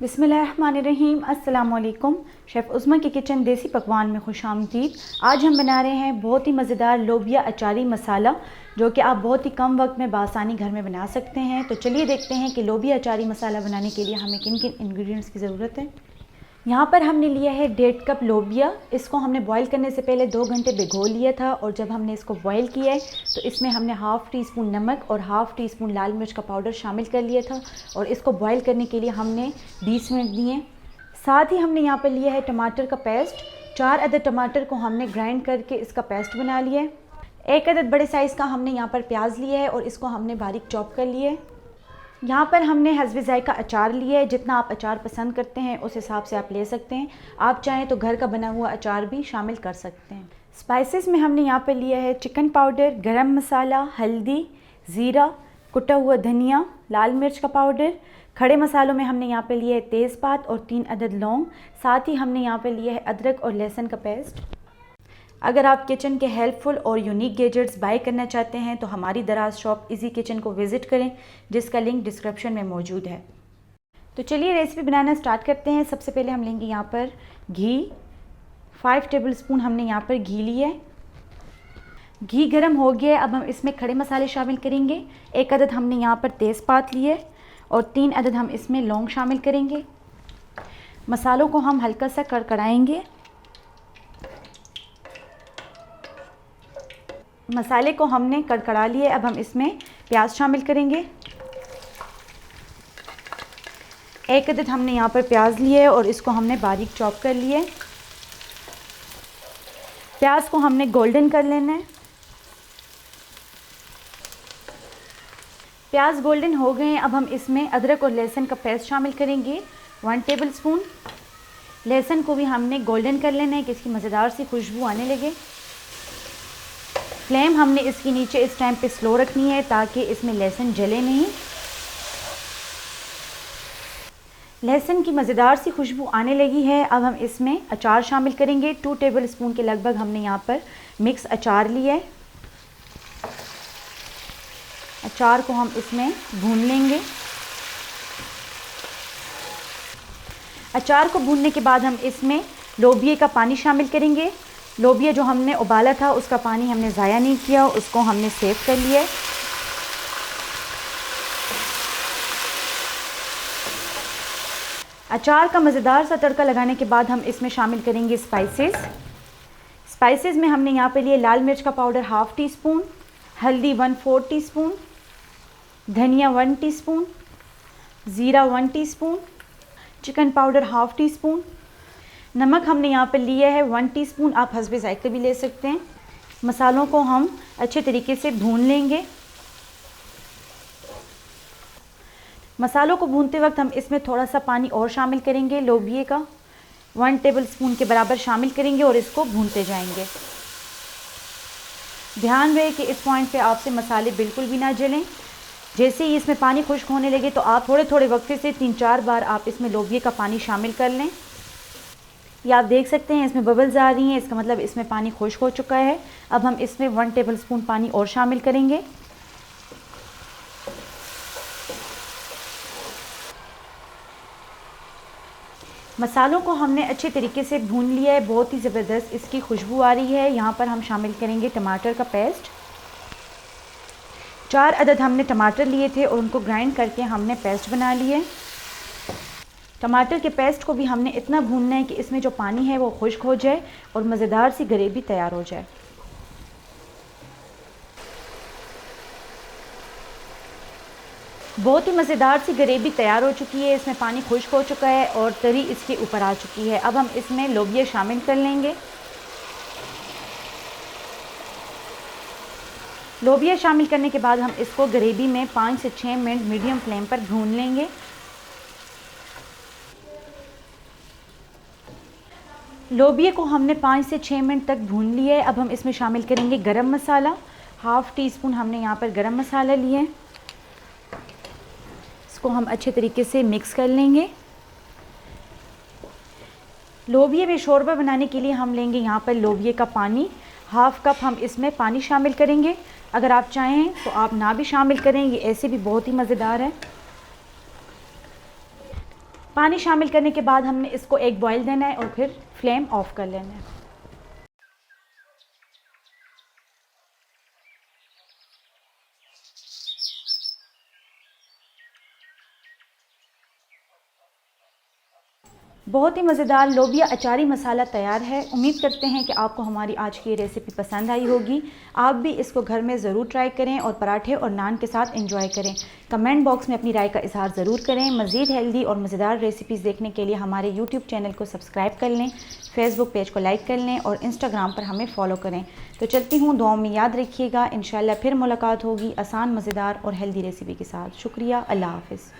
बिस्मिल्लाहिर्रहमानिर्रहीम। अस्सलाम वालेकुम। शेफ़ उज़्मा के किचन देसी पकवान में खुशामदीद। आज हम बना रहे हैं बहुत ही मज़ेदार लोबिया अचारी मसाला, जो कि आप बहुत ही कम वक्त में बासानी घर में बना सकते हैं। तो चलिए देखते हैं कि लोबिया अचारी मसाला बनाने के लिए हमें किन किन इंग्रेडिएंट्स की ज़रूरत है। यहाँ पर हमने लिया है 1.5 कप लोबिया। इसको हमने बॉईल करने से पहले 2 घंटे भिगो लिया था, और जब हमने इसको बॉईल किया है तो इसमें हमने हाफ़ टी स्पून नमक और हाफ़ टी स्पून लाल मिर्च का पाउडर शामिल कर लिया था, और इसको बॉईल करने के लिए हमने 20 मिनट दिए। साथ ही हमने यहाँ पर लिया है टमाटर का पेस्ट। 4 अदद टमाटर को हमने ग्राइंड करके इसका पेस्ट बना लिया है। 1 अदद बड़े साइज़ का हमने यहाँ पर प्याज लिया है और इसको हमने बारीक चॉप कर लिया है। यहाँ पर हमने हस्बे ज़ायक़ा अचार लिया है। जितना आप अचार पसंद करते हैं उस हिसाब से आप ले सकते हैं। आप चाहें तो घर का बना हुआ अचार भी शामिल कर सकते हैं। स्पाइसेस में हमने यहाँ पर लिया है चिकन पाउडर, गरम मसाला, हल्दी, ज़ीरा, कुटा हुआ धनिया, लाल मिर्च का पाउडर। खड़े मसालों में हमने यहाँ पर लिया है तेज़पात और 3 अदद लौंग। साथ ही हमने यहाँ पर लिया है अदरक और लहसुन का पेस्ट। अगर आप किचन के हेल्पफुल और यूनिक गैजेट्स बाय करना चाहते हैं तो हमारी दराज शॉप इजी किचन को विज़िट करें, जिसका लिंक डिस्क्रिप्शन में मौजूद है। तो चलिए रेसिपी बनाना स्टार्ट करते हैं। सबसे पहले हम लेंगे यहाँ पर घी। 5 टेबल स्पून हमने यहाँ पर घी लिया है। घी गर्म हो गया है। अब हम इसमें खड़े मसाले शामिल करेंगे। 1 अदद हमने यहाँ पर तेज़पात लिए और 3 अदद हम इसमें लौंग शामिल करेंगे। मसालों को हम हल्का सा कड़कड़ाएंगे। मसाले को हमने कड़कड़ा लिए। अब हम इसमें प्याज शामिल करेंगे। 1 अदद हमने यहाँ पर प्याज लिए और इसको हमने बारीक चॉप कर लिए। प्याज को हमने गोल्डन कर लेना है। प्याज गोल्डन हो गए हैं। अब हम इसमें अदरक और लहसुन का पेस्ट शामिल करेंगे, 1 टेबल स्पून। लहसुन को भी हमने गोल्डन कर लेना है कि इसकी मज़ेदार सी खुशबू आने लगे। फ्लेम हमने इसकी नीचे इस टाइम पे स्लो रखनी है ताकि इसमें लहसुन जले नहीं। लहसुन की मज़ेदार सी खुशबू आने लगी है। अब हम इसमें अचार शामिल करेंगे। 2 टेबल स्पून के लगभग हमने यहाँ पर मिक्स अचार लिया है। अचार को हम इसमें भून लेंगे। अचार को भूनने के बाद हम इसमें लोबिया का पानी शामिल करेंगे। लोबिया जो हमने उबाला था उसका पानी हमने ज़ाया नहीं किया, उसको हमने सेव कर लिया है। अचार का मज़ेदार सा तड़का लगाने के बाद हम इसमें शामिल करेंगे स्पाइसेस। स्पाइसेस में हमने यहाँ पे लिए लाल मिर्च का पाउडर हाफ़ टी स्पून, हल्दी 1/4 टी स्पून, धनिया 1 टी स्पून, ज़ीरा 1 tea spoon, chicken powder half tea spoon. नमक हमने यहाँ पर लिया है 1 टीस्पून। आप हस्बे ज़ायक़ा भी ले सकते हैं। मसालों को हम अच्छे तरीके से भून लेंगे। मसालों को भूनते वक्त हम इसमें थोड़ा सा पानी और शामिल करेंगे। लोबिया का 1 टेबल स्पून के बराबर शामिल करेंगे और इसको भूनते जाएंगे। ध्यान रहे कि इस पॉइंट पे आपसे मसाले बिल्कुल भी ना जलें। जैसे ही इसमें पानी खुश्क होने लगे तो आप थोड़े थोड़े वक्फे से 3-4 बार आप इसमें लोबिया का पानी शामिल कर लें। ये आप देख सकते हैं इसमें बबल्स आ रही हैं, इसका मतलब इसमें पानी खुश्क हो चुका है। अब हम इसमें 1 टेबल स्पून पानी और शामिल करेंगे। मसालों को हमने अच्छे तरीके से भून लिया है। बहुत ही ज़बरदस्त इसकी खुशबू आ रही है। यहाँ पर हम शामिल करेंगे टमाटर का पेस्ट। 4 अदद हमने टमाटर लिए थे और उनको ग्राइंड करके हमने पेस्ट बना लिए। टमाटर के पेस्ट को भी हमने इतना भूनना है कि इसमें जो पानी है वो खुश्क हो जाए और मज़ेदार सी ग्रेवी तैयार हो जाए। बहुत ही मज़ेदार सी ग्रेवी तैयार हो चुकी है। इसमें पानी खुश्क हो चुका है और तरी इसके ऊपर आ चुकी है। अब हम इसमें लोबिया शामिल कर लेंगे। लोबिया शामिल करने के बाद हम इसको ग्रेवी में 5 से 6 मिनट मीडियम फ्लेम पर भून लेंगे। लोबिया को हमने 5 से 6 मिनट तक भून लिया है। अब हम इसमें शामिल करेंगे गरम मसाला। हाफ़ टी स्पून हमने यहाँ पर गरम मसाला लिए। इसको हम अच्छे तरीके से मिक्स कर लेंगे। लोबिया में शोरबा बनाने के लिए हम लेंगे यहाँ पर लोबिया का पानी। हाफ़ कप हम इसमें पानी शामिल करेंगे। अगर आप चाहें तो आप ना भी शामिल करें, ये ऐसे भी बहुत ही मज़ेदार है। पानी शामिल करने के बाद हमने इसको एक बॉयल देना है और फिर फ्लेम ऑफ कर लेना है। बहुत ही मज़ेदार लोबिया अचारी मसाला तैयार है। उम्मीद करते हैं कि आपको हमारी आज की ये रेसिपी पसंद आई होगी। आप भी इसको घर में ज़रूर ट्राई करें और पराठे और नान के साथ एंजॉय करें। कमेंट बॉक्स में अपनी राय का इजहार ज़रूर करें। मज़ीद हेल्दी और मज़ेदार रेसिपीज़ देखने के लिए हमारे यूट्यूब चैनल को सब्सक्राइब कर लें, फेसबुक पेज को लाइक कर लें और इंस्टाग्राम पर हमें फ़ॉलो करें। तो चलती हूँ, दुआओं में याद रखिएगा। इंशाल्लाह फिर मुलाकात होगी आसान, मज़ेदार और हेल्दी रेसिपी के साथ। शुक्रिया, अल्लाह हाफ़िज़।